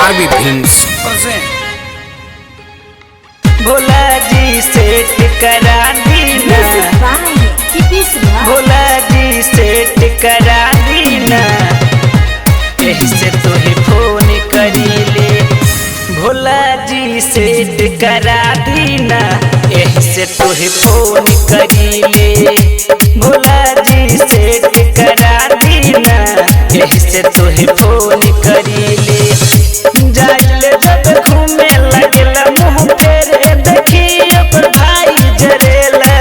RB films present. Bhola ji set करा दीना, Bhola ji set करा दीना, यही से तोहे फोन करीले। भोला जी सेट करा दीना, यही से तोहे फोन करीले। भोला जी सेट करा दीना, यही से तोहे फोन करीले। जाइले जब घूमे लगेला मुँह फेरे, देखी ओकर भाई जरेला,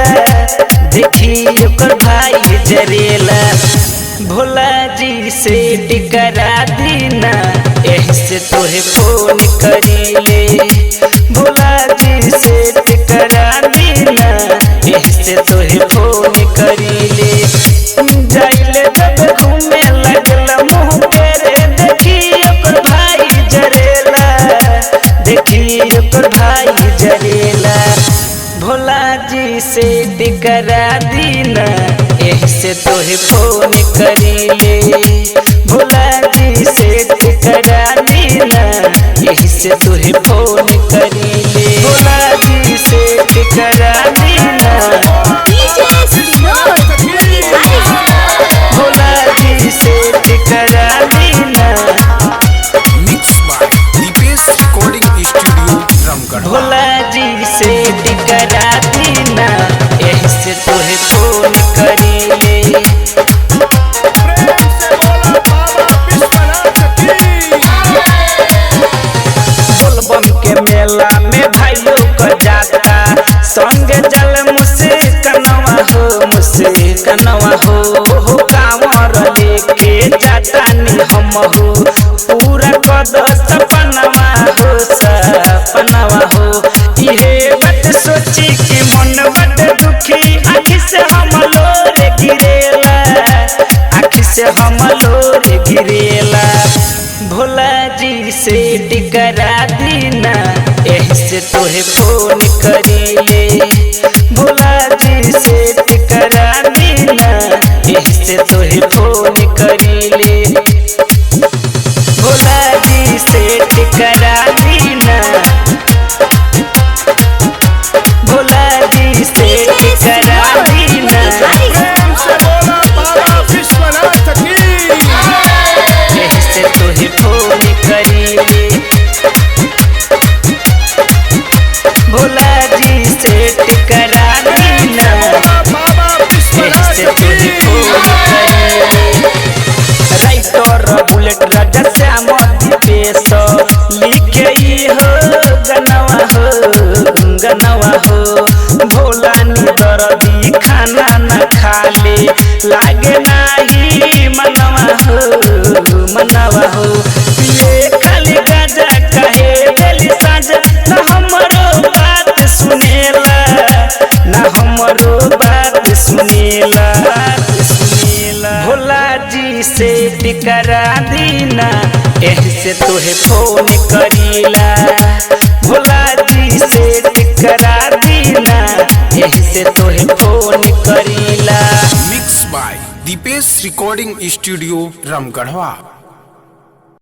देखी ओकर भाई जरेला। भोला जी सेट करा दीना, यही से तोहे फोन करीले। भोला जी सेट करा दीना, यही से तोहे फोन करीले। जाइले जब घूमे लगेला मुँह फेरे, देखी ओकर भाई जरेला, देखी ओकर भाई जरेला। भोला जी सेट करा दीना, यही से तोहे फोन करीले। भोला जी सेट करा दीना, यही से तोहे फोन करीले। भोला जी सेट करा दीना, भोला जी सेट करा दीना। Mix by Dipesh recording studio Ramgarh. Bhola ji set करा दीना, यही से तोहे फोन करीले। बोलबम के मेला में भाइयों को जाता, संग जल मुस्कनवा हो, मुस्कनवा हो कांवर लेके जाता नी हम हो। पूरा कद सपनवा हो, सपनवा हो। इहे बात सोची कि मन बड़ दुखी, आँखी से हम लोर गिरेला, आँखी से हम लोर गिरेला। भोला जी सेट करा दीना, यही से तोहे फोन करीले। भोला जी सेट करा दीना, यही से तोहे फोन करीले। भोला जी सेट करा दीना, भोला जी सेट करा दीना, यही से तोहे फोन करीले। भोला जी सेट करा दीना, यही से तोहे फोन करीले। राइटर बुलेट राजा श्याम दीपेश लिखे हो गनवा हो, गनवा हो। भोला नी दर्दी खाना न खाले, लागे नाही मनवा हो, मनवा हो। पिए खाली गाजा कहे बेली साजा, न हमरो बात सुनेला, न हमरो बात सुनेला, सुनेला। भोला जी सेट करा दीना, यही से तोहे फोन करीला। भोला जी सेट करा दीना, यही से तोहे फोन करीला। Mix by Dipesh recording studio Ramgarhwa.